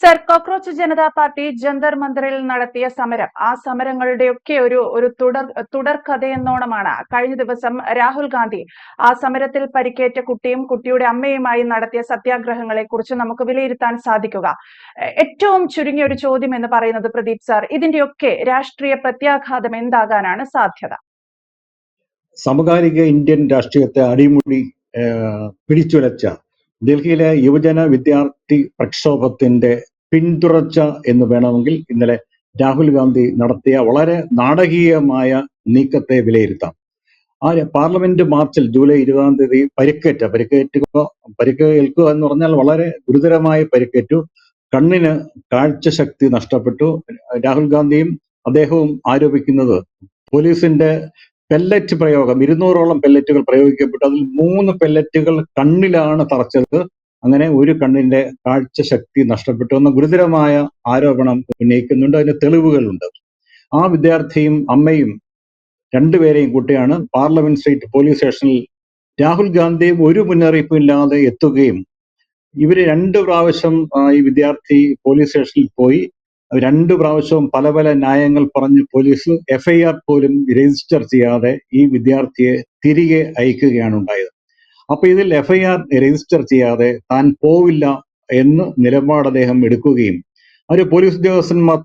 Sir, Cockroach Janata Party Jantar മന്ദറിൽ നടത്തിയ സമരം, ആ സമരങ്ങളുടെയൊക്കെ ഒരു തുടർക്കഥയെന്നോണമാണ് കഴിഞ്ഞ ദിവസം രാഹുൽ ഗാന്ധി ആ സമരത്തിൽ പരിക്കേറ്റ കുട്ടിയും കുട്ടിയുടെ അമ്മയുമായി നടത്തിയ സത്യാഗ്രഹങ്ങളെ കുറിച്ച് നമുക്ക് വിലയിരുത്താൻ സാധിക്കുക. ഏറ്റവും ചുരുങ്ങിയ ഒരു ചോദ്യം എന്ന് പറയുന്നത്, പ്രദീപ് സാർ, ഇതിന്റെയൊക്കെ രാഷ്ട്രീയ പ്രത്യാഘാതം എന്താകാനാണ് സാധ്യത? സമകാലിക ഇന്ത്യൻ രാഷ്ട്രീയത്തെ അടിമുടി പിടിച്ചുലച്ച ഡൽഹിയിലെ യുവജന വിദ്യാർത്ഥി പ്രക്ഷോഭത്തിന്റെ പിന്തുടർച്ച എന്ന് വേണമെങ്കിൽ ഇന്നലെ രാഹുൽ ഗാന്ധി നടത്തിയ വളരെ നാടകീയമായ നീക്കത്തെ വിലയിരുത്താം. പാർലമെന്റ് മാർച്ചിൽ ജൂലൈ 20-ാം തീയതി പരിക്കേൽക്കുക എന്ന് പറഞ്ഞാൽ വളരെ ഗുരുതരമായി പരിക്കേറ്റു. കണ്ണിന് കാഴ്ചശക്തി നഷ്ടപ്പെട്ടു. രാഹുൽ ഗാന്ധിയും അദ്ദേഹവും ആരോപിക്കുന്നത് പോലീസിന്റെ പെല്ലറ്റ് പ്രയോഗം, 200ഓളം പെല്ലറ്റുകൾ പ്രയോഗിക്കപ്പെട്ടു. അതിൽ 3 പെല്ലറ്റുകൾ കണ്ണിലാണ് തറച്ചത്. അങ്ങനെ ഒരു കണ്ണിന്റെ കാഴ്ചശക്തി നഷ്ടപ്പെട്ടു എന്ന ഗുരുതരമായ ആരോപണം ഉന്നയിക്കുന്നുണ്ട്. അതിന് തെളിവുകളുണ്ട്. ആ വിദ്യാർത്ഥിയും അമ്മയും രണ്ടുപേരെയും കൂട്ടിയാണ് പാർലമെന്റ് സ്ട്രീറ്റ് പോലീസ് സ്റ്റേഷനിൽ രാഹുൽ ഗാന്ധി ഒരു മുന്നറിയിപ്പും ഇല്ലാതെ എത്തുകയും ഇവര് 2 പ്രാവശ്യം ഈ വിദ്യാർത്ഥി പോലീസ് സ്റ്റേഷനിൽ പോയി. 2 പ്രാവശ്യവും പല പല ന്യായങ്ങൾ പറഞ്ഞ് പോലീസ് FIR പോലും രജിസ്റ്റർ ചെയ്യാതെ ഈ വിദ്യാർത്ഥിയെ തിരികെ അയക്കുകയാണ് ഉണ്ടായത്. അപ്പൊ ഇതിൽ FIR രജിസ്റ്റർ ചെയ്യാതെ താൻ പോവില്ല എന്ന് നിലപാട് അദ്ദേഹം എടുക്കുകയും ഒരു പോലീസ് ഉദ്യോഗസ്ഥന്മാർ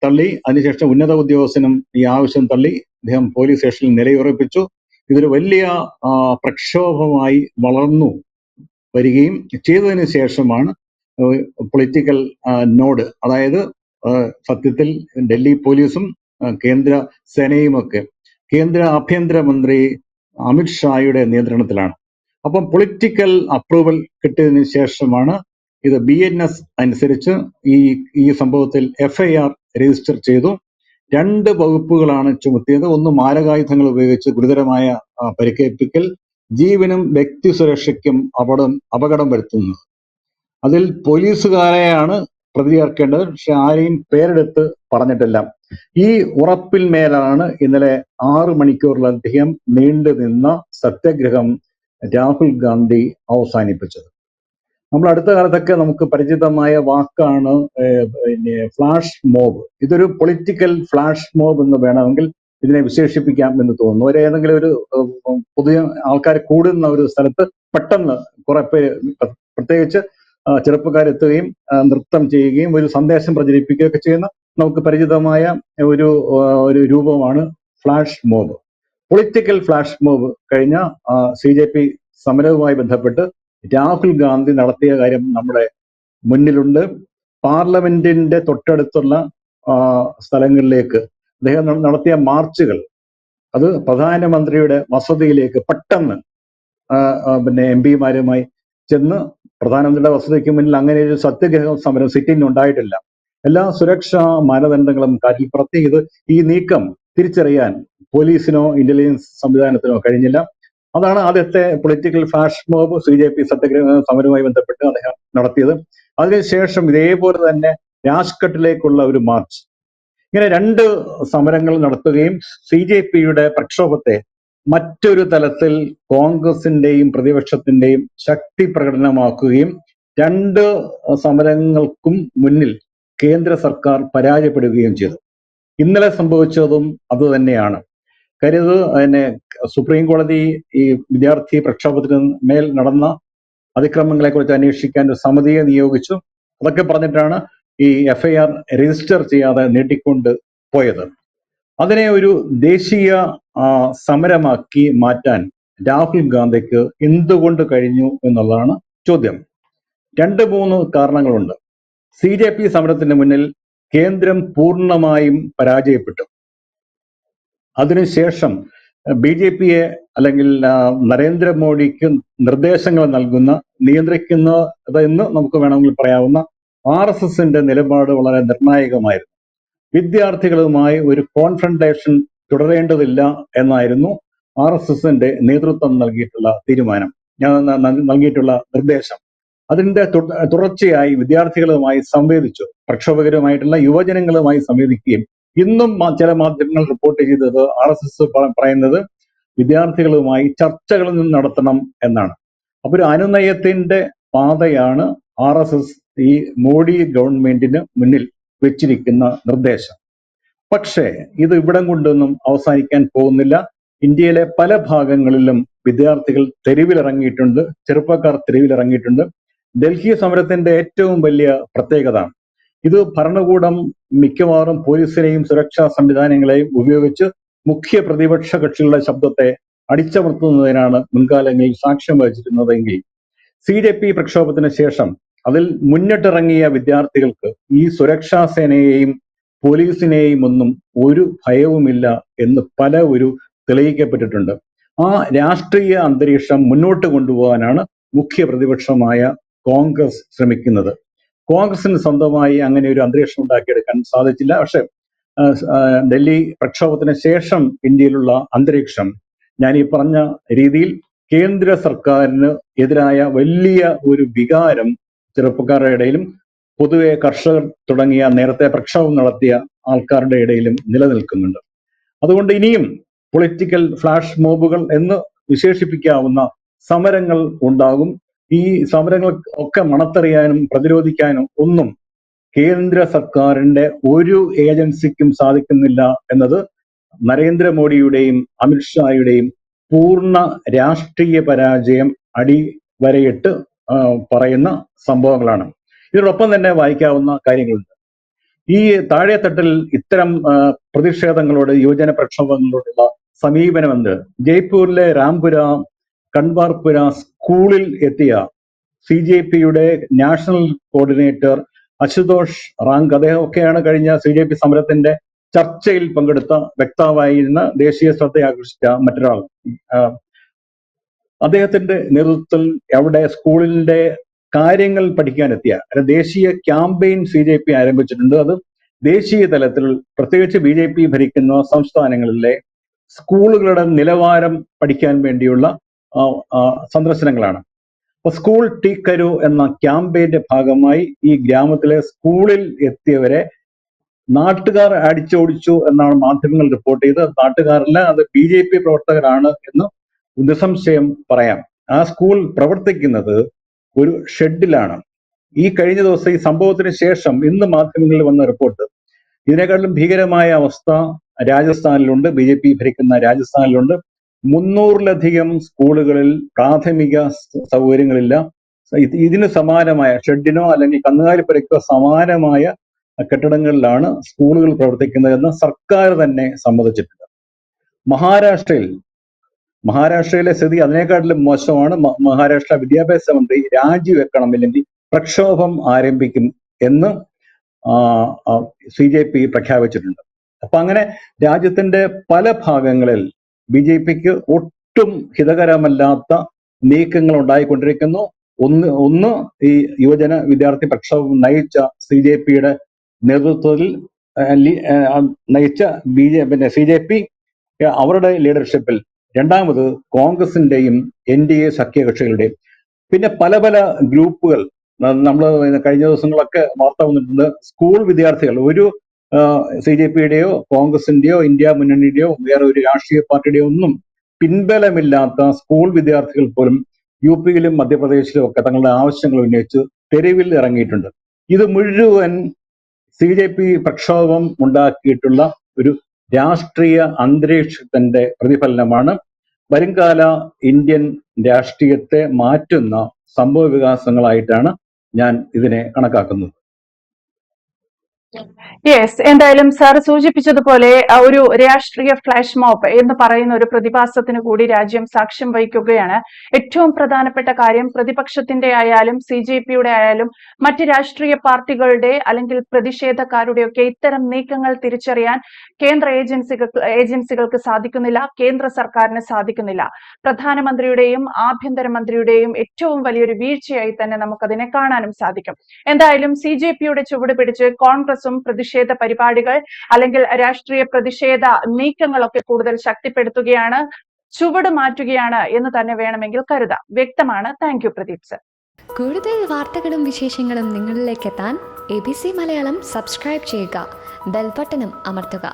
തള്ളി അതിനുശേഷം ഉന്നത ഉദ്യോഗസ്ഥനും ഈ ആവശ്യം തള്ളി അദ്ദേഹം പോലീസ് സ്റ്റേഷനിൽ നിലയുറപ്പിച്ചു. ഇതൊരു വലിയ പ്രക്ഷോഭമായി വളർന്നു വരികയും ചെയ്തതിനു ശേഷമാണ് പൊളിറ്റിക്കൽ നോഡ്, അതായത് സത്യത്തിൽ ഡൽഹി പോലീസും കേന്ദ്ര സേനയുമൊക്കെ കേന്ദ്ര ആഭ്യന്തരമന്ത്രി അമിത്ഷായുടെ നിയന്ത്രണത്തിലാണ്. അപ്പം പൊളിറ്റിക്കൽ അപ്രൂവൽ കിട്ടിയതിനു ശേഷമാണ് ഇത് BNS അനുസരിച്ച് ഈ സംഭവത്തിൽ FIR രജിസ്റ്റർ ചെയ്തു. 2 വകുപ്പുകളാണ് ചുമത്തിയത്. ഒന്ന് മാരകായുധങ്ങൾ ഉപയോഗിച്ച് ഗുരുതരമായ പരിക്കേൽപ്പിക്കൽ, ജീവനും വ്യക്തി സുരക്ഷയ്ക്കും അപകടം വരുത്തുന്നത്. അതിൽ പോലീസുകാരെയാണ് പ്രതി ചേർക്കേണ്ടത്. പക്ഷെ ആരെയും പേരെടുത്ത് പറഞ്ഞിട്ടില്ല. ഈ ഉറപ്പിന്മേലാണ് ഇന്നലെ 6 മണിക്കൂറിലധികം നീണ്ടു നിന്ന സത്യാഗ്രഹം രാഹുൽ ഗാന്ധി അവസാനിപ്പിച്ചത്. നമ്മൾ അടുത്ത കാലത്തൊക്കെ നമുക്ക് പരിചിതമായ വാക്കാണ് ഫ്ലാഷ് മോബ്. ഇതൊരു പൊളിറ്റിക്കൽ ഫ്ലാഷ് മോബ് എന്ന് വേണമെങ്കിൽ ഇതിനെ വിശേഷിപ്പിക്കാം എന്ന് തോന്നുന്നു. ഏതെങ്കിലും ഒരു പുതിയ ആൾക്കാർ കൂടുന്ന ഒരു സ്ഥലത്ത് പെട്ടെന്ന് കുറെ പേര്, പ്രത്യേകിച്ച് ചെറുപ്പക്കാരെത്തുകയും നൃത്തം ചെയ്യുകയും ഒരു സന്ദേശം പ്രചരിപ്പിക്കുകയൊക്കെ ചെയ്യുന്ന നമുക്ക് പരിചിതമായ ഒരു രൂപമാണ് flash mob. Political flash mob കഴിഞ്ഞ CJP സമരവുമായി ബന്ധപ്പെട്ട് രാഹുൽ ഗാന്ധി നടത്തിയ കാര്യം നമ്മുടെ മുന്നിലുണ്ട്. പാർലമെന്റിന്റെ തൊട്ടടുത്തുള്ള സ്ഥലങ്ങളിലേക്ക് അദ്ദേഹം നടത്തിയ മാർച്ചുകൾ, അത് പ്രധാനമന്ത്രിയുടെ വസതിയിലേക്ക് പെട്ടെന്ന് MP-മാരുമായി ചെന്ന്, പ്രധാനമന്ത്രിയുടെ വസതിക്ക് മുന്നിൽ അങ്ങനെ ഒരു സത്യഗ്രഹ സമരം സിറ്റിംഗ് ഉണ്ടായിട്ടില്ല. എല്ലാ സുരക്ഷാ മാനദണ്ഡങ്ങളും കാറ്റിൽ പറത്തി. ഈ നീക്കം തിരിച്ചറിയാൻ പോലീസിനോ ഇന്റലിജൻസ് സംവിധാനത്തിനോ കഴിഞ്ഞില്ല. അതാണ് ആദ്യത്തെ പൊളിറ്റിക്കൽ ഫ്ലാഷ് മോബ് CJP സത്യഗ്രഹ സമരവുമായി ബന്ധപ്പെട്ട് അദ്ദേഹം നടത്തിയത്. അതിനുശേഷം ഇതേപോലെ തന്നെ രാജ്ഘട്ടിലേക്കുള്ള ഒരു മാർച്ച്, ഇങ്ങനെ 2 സമരങ്ങൾ നടത്തുകയും CJPയുടെ പ്രക്ഷോഭത്തെ മറ്റൊരു തലത്തിൽ കോൺഗ്രസിന്റെയും പ്രതിപക്ഷത്തിന്റെയും ശക്തി പ്രകടനമാക്കുകയും 2 സമരങ്ങൾക്കും മുന്നിൽ കേന്ദ്ര സർക്കാർ പരാജയപ്പെടുകയും ചെയ്തു. ഇന്നലെ സംഭവിച്ചതും അതുതന്നെയാണ്. കാര്യം സുപ്രീം കോടതി ഈ വിദ്യാർത്ഥി പ്രക്ഷോഭത്തിന് മേൽ നടന്ന അതിക്രമങ്ങളെ കുറിച്ച് അന്വേഷിക്കാൻ ഒരു സമിതിയെ നിയോഗിച്ചു. അതൊക്കെ പറഞ്ഞിട്ടാണ് ഈ FIR രജിസ്റ്റർ ചെയ്യാതെ നീട്ടിക്കൊണ്ട് പോയത്. അതിനെ ഒരു ദേശീയ സമരമാക്കി മാറ്റാൻ രാഹുൽ ഗാന്ധിക്ക് എന്തുകൊണ്ട് കഴിഞ്ഞു എന്നുള്ളതാണ് ചോദ്യം. 2-3 കാരണങ്ങളുണ്ട്. CJP സമരത്തിന് മുന്നിൽ കേന്ദ്രം പൂർണ്ണമായും പരാജയപ്പെട്ടു. അതിനുശേഷം BJPയെ അല്ലെങ്കിൽ നരേന്ദ്രമോദിക്ക് നിർദ്ദേശങ്ങൾ നൽകുന്ന, നിയന്ത്രിക്കുന്നതെന്ന് നമുക്ക് വേണമെങ്കിൽ പറയാവുന്ന RSSന്റെ നിലപാട് വളരെ നിർണായകമായിരുന്നു. വിദ്യാർത്ഥികളുമായി ഒരു കോൺഫ്രണ്ടേഷൻ തുടരേണ്ടതില്ല എന്നായിരുന്നു RSSന്റെ നേതൃത്വം നൽകിയിട്ടുള്ള തീരുമാനം, നൽകിയിട്ടുള്ള നിർദ്ദേശം. അതിന്റെ തുടർച്ചയായി വിദ്യാർത്ഥികളുമായി സംവേദിച്ചു, പ്രക്ഷോഭകരുമായിട്ടുള്ള യുവജനങ്ങളുമായി സംവേദിക്കുകയും ഇന്നും ചില മാധ്യമങ്ങൾ റിപ്പോർട്ട് ചെയ്തത് RSS പറയുന്നത് വിദ്യാർത്ഥികളുമായി ചർച്ചകൾ നടത്തണം എന്നാണ്. അപ്പൊ ഒരു അനുനയത്തിന്റെ പാതയാണ് RSS ഈ മോഡി ഗവൺമെന്റിന് മുന്നിൽ വെച്ചിരിക്കുന്ന നിർദ്ദേശം. പക്ഷേ ഇത് ഇവിടം കൊണ്ടൊന്നും അവസാനിക്കാൻ പോകുന്നില്ല. ഇന്ത്യയിലെ പല ഭാഗങ്ങളിലും വിദ്യാർത്ഥികൾ തെരുവിലിറങ്ങിയിട്ടുണ്ട്, ചെറുപ്പക്കാർ തെരുവിലിറങ്ങിയിട്ടുണ്ട്. ഡൽഹി സമരത്തിന്റെ ഏറ്റവും വലിയ പ്രത്യേകത ഇത് ഭരണകൂടം മിക്കവാറും പോലീസിനെയും സുരക്ഷാ സംവിധാനങ്ങളെയും ഉപയോഗിച്ച് മുഖ്യ പ്രതിപക്ഷ കക്ഷികളുടെ ശബ്ദത്തെ അടിച്ചമർത്തുന്നതിനാണ് മുൻകാലങ്ങളിൽ സാക്ഷ്യം വഹിച്ചിരുന്നതെങ്കിൽ CJP പ്രക്ഷോഭത്തിന് ശേഷം അതിൽ മുന്നിട്ടിറങ്ങിയ വിദ്യാർത്ഥികൾക്ക് ഈ സുരക്ഷാ സേനയെയും പോലീസിനെയും ഒന്നും ഒരു ഭയവുമില്ല എന്ന് തെളിയിക്കപ്പെട്ടിട്ടുണ്ട്. ആ രാഷ്ട്രീയ അന്തരീക്ഷം മുന്നോട്ട് കൊണ്ടുപോകാനാണ് മുഖ്യ പ്രതിപക്ഷമായ കോൺഗ്രസ് ശ്രമിക്കുന്നത്. കോൺഗ്രസിന് സ്വന്തമായി അങ്ങനെ ഒരു അന്തരീക്ഷം ഉണ്ടാക്കിയെടുക്കാൻ സാധിച്ചില്ല. പക്ഷെ ഡൽഹി പ്രക്ഷോഭത്തിന് ശേഷം ഇന്ത്യയിലുള്ള അന്തരീക്ഷം ഞാൻ ഈ പറഞ്ഞ രീതിയിൽ കേന്ദ്ര സർക്കാരിന് എതിരായ വലിയ ഒരു വികാരം ചെറുപ്പക്കാരുടെ ഇടയിലും പൊതുവെ കർഷകർ തുടങ്ങിയ നേരത്തെ പ്രക്ഷോഭം നടത്തിയ ആൾക്കാരുടെ ഇടയിലും നിലനിൽക്കുന്നുണ്ട്. അതുകൊണ്ട് ഇനിയും പൊളിറ്റിക്കൽ ഫ്ലാഷ് മോബുകൾ എന്ന് വിശേഷിപ്പിക്കാവുന്ന സമരങ്ങൾ ഉണ്ടാകും. ഈ സമരങ്ങൾ ഒക്കെ മണത്തറിയാനും പ്രതിരോധിക്കാനും ഒന്നും കേന്ദ്ര സർക്കാരിന്റെ ഒരു ഏജൻസിക്കും സാധിക്കുന്നില്ല എന്നത് നരേന്ദ്രമോദിയുടെയും അമിത്ഷായുടെയും പൂർണ്ണ രാഷ്ട്രീയ പരാജയം അടിവരയിട്ട് പറയുന്ന സംഭവങ്ങളാണ്. ഇതിനോടൊപ്പം തന്നെ വായിക്കാവുന്ന കാര്യങ്ങളുണ്ട്. ഈ താഴെത്തട്ടിൽ ഇത്തരം പ്രതിഷേധങ്ങളോട്, യുവജന പ്രക്ഷോഭങ്ങളോടുള്ള സമീപനമെന്ന് ജയ്പൂരിലെ രാംപുര കൺവാർപുര സ്കൂളിൽ എത്തിയ CJPയുടെ നാഷണൽ കോർഡിനേറ്റർ അശുതോഷ് റാങ്ക്, അദ്ദേഹമൊക്കെയാണ് കഴിഞ്ഞ CJP സമരത്തിന്റെ ചർച്ചയിൽ പങ്കെടുത്ത വക്താവായിരുന്ന ദേശീയ ശ്രദ്ധ ആകർഷിച്ച മറ്റൊരാൾ. അദ്ദേഹത്തിന്റെ നേതൃത്വത്തിൽ അവിടെ സ്കൂളിന്റെ കാര്യങ്ങൾ പഠിക്കാനെത്തിയ ദേശീയ ക്യാമ്പയിൻ CJP ആരംഭിച്ചിട്ടുണ്ട്. അത് ദേശീയ തലത്തിൽ പ്രത്യേകിച്ച് BJP ഭരിക്കുന്ന സംസ്ഥാനങ്ങളിലെ സ്കൂളുകളുടെ നിലവാരം പഠിക്കാൻ വേണ്ടിയുള്ള സന്ദർശനങ്ങളാണ്. അപ്പൊ സ്കൂൾ ടീക്കരു എന്ന ക്യാമ്പയിന്റെ ഭാഗമായി ഈ ഗ്രാമത്തിലെ സ്കൂളിൽ എത്തിയവരെ നാട്ടുകാർ അടിച്ചോടിച്ചു എന്നാണ് മാധ്യമങ്ങൾ റിപ്പോർട്ട് ചെയ്തത്. നാട്ടുകാരല്ല, അത് BJP പ്രവർത്തകരാണ് എന്ന് നിസ്സംശയം പറയാം. ആ സ്കൂൾ പ്രവർത്തിക്കുന്നത് ഒരു ഷെഡിലാണ്. ഈ കഴിഞ്ഞ ദിവസം ഈ സംഭവത്തിന് ശേഷം ഇന്ന് മാധ്യമങ്ങളിൽ വന്ന റിപ്പോർട്ട് ഇതിനേക്കാളും ഭീകരമായ അവസ്ഥ രാജസ്ഥാനിലുണ്ട്. BJP ഭരിക്കുന്ന രാജസ്ഥാനിലുണ്ട്. 300-ലധികം സ്കൂളുകളിൽ പ്രാഥമിക സൗകര്യങ്ങളില്ല. ഇതിന് സമാനമായ ഷെഡിനോ അല്ലെങ്കിൽ കന്നുകാലിപ്പുരയ്ക്കോ സമാനമായ കെട്ടിടങ്ങളിലാണ് സ്കൂളുകൾ പ്രവർത്തിക്കുന്നതെന്ന് സർക്കാർ തന്നെ സമ്മതിച്ചിട്ടുണ്ട്. മഹാരാഷ്ട്രയിലെ സ്ഥിതി അതിനേക്കാട്ടിലും മോശമാണ്. മഹാരാഷ്ട്ര വിദ്യാഭ്യാസ മന്ത്രി രാജിവെക്കണം, ഇല്ലെങ്കിൽ പ്രക്ഷോഭം ആരംഭിക്കും എന്ന് CJP പ്രഖ്യാപിച്ചിട്ടുണ്ട്. അപ്പൊ അങ്ങനെ രാജ്യത്തിന്റെ പല ഭാഗങ്ങളിൽ BJPക്ക് ഒട്ടും ഹിതകരമല്ലാത്ത നീക്കങ്ങൾ ഉണ്ടായിക്കൊണ്ടിരിക്കുന്നു. ഒന്ന് ഈ യുവജന വിദ്യാർത്ഥി പ്രക്ഷോഭം നയിച്ച CJPയുടെ നേതൃത്വത്തിൽ നയിച്ച CJP അവരുടെ ലീഡർഷിപ്പിൽ, രണ്ടാമത് കോൺഗ്രസിന്റെയും NDA സഖ്യകക്ഷികളുടെയും, പിന്നെ പല ഗ്രൂപ്പുകൾ. നമ്മൾ കഴിഞ്ഞ ദിവസങ്ങളൊക്കെ വാർത്ത വന്നിട്ടുണ്ട്. സ്കൂൾ വിദ്യാർത്ഥികൾ, ഒരു CJPയുടെയോ കോൺഗ്രസിന്റെയോ ഇന്ത്യ മുന്നണിയുടെയോ വേറെ ഒരു രാഷ്ട്രീയ പാർട്ടിയുടെയോ ഒന്നും പിൻബലമില്ലാത്ത സ്കൂൾ വിദ്യാർത്ഥികൾ പോലും UPയിലും മധ്യപ്രദേശിലും ഒക്കെ തങ്ങളുടെ ആവശ്യങ്ങൾ ഉന്നയിച്ച് തെരുവിൽ ഇറങ്ങിയിട്ടുണ്ട്. ഇത് മുഴുവൻ CJP പ്രക്ഷോഭം ഉണ്ടാക്കിയിട്ടുള്ള ഒരു രാഷ്ട്രീയ അന്തരീക്ഷത്തിന്റെ പ്രതിഫലനമാണ്. വരുംകാല ഇന്ത്യൻ രാഷ്ട്രീയത്തെ മാറ്റുന്ന സംഭവ വികാസങ്ങളായിട്ടാണ് ഞാൻ ഇതിനെ കണക്കാക്കുന്നത്. യെസ്, എന്തായാലും സാർ സൂചിപ്പിച്ചതുപോലെ ഒരു രാഷ്ട്രീയ ഫ്ലാഷ് മോബ് എന്ന് പറയുന്ന ഒരു പ്രതിഭാസത്തിന് കൂടി രാജ്യം സാക്ഷ്യം വഹിക്കുകയാണ്. ഏറ്റവും പ്രധാനപ്പെട്ട കാര്യം, പ്രതിപക്ഷത്തിന്റെ ആയാലും CJPയുടെ ആയാലും മറ്റ് രാഷ്ട്രീയ പാർട്ടികളുടെ അല്ലെങ്കിൽ പ്രതിഷേധക്കാരുടെ ഒക്കെ ഇത്തരം നീക്കങ്ങൾ തിരിച്ചറിയാൻ കേന്ദ്ര ഏജൻസികൾക്ക് സാധിക്കുന്നില്ല, കേന്ദ്ര സർക്കാരിന് സാധിക്കുന്നില്ല. പ്രധാനമന്ത്രിയുടെയും ആഭ്യന്തരമന്ത്രിയുടെയും ഏറ്റവും വലിയൊരു വീഴ്ചയായി തന്നെ നമുക്കതിനെ കാണാനും സാധിക്കും. എന്തായാലും CJPയുടെ ചുവട് പിടിച്ച് കോൺഗ്രസും പ്രതിഷേധ പരിപാടികൾ അല്ലെങ്കിൽ രാഷ്ട്രീയ പ്രതിഷേധ നീക്കങ്ങളൊക്കെ കൂടുതൽ ശക്തിപ്പെടുത്തുകയാണ്, ചുവട് മാറ്റുകയാണ് എന്ന് തന്നെ വേണമെങ്കിൽ കരുതാം. വ്യക്തമാണ്. Thank you Pradeep sir. കൂടുതൽ വാർത്തകളും വിശേഷങ്ങളും നിങ്ങളിലേക്ക് എത്താൻ ABC മലയാളം സബ്സ്ക്രൈബ് ചെയ്യുക, ബെൽ ബട്ടണും അമർത്തുക.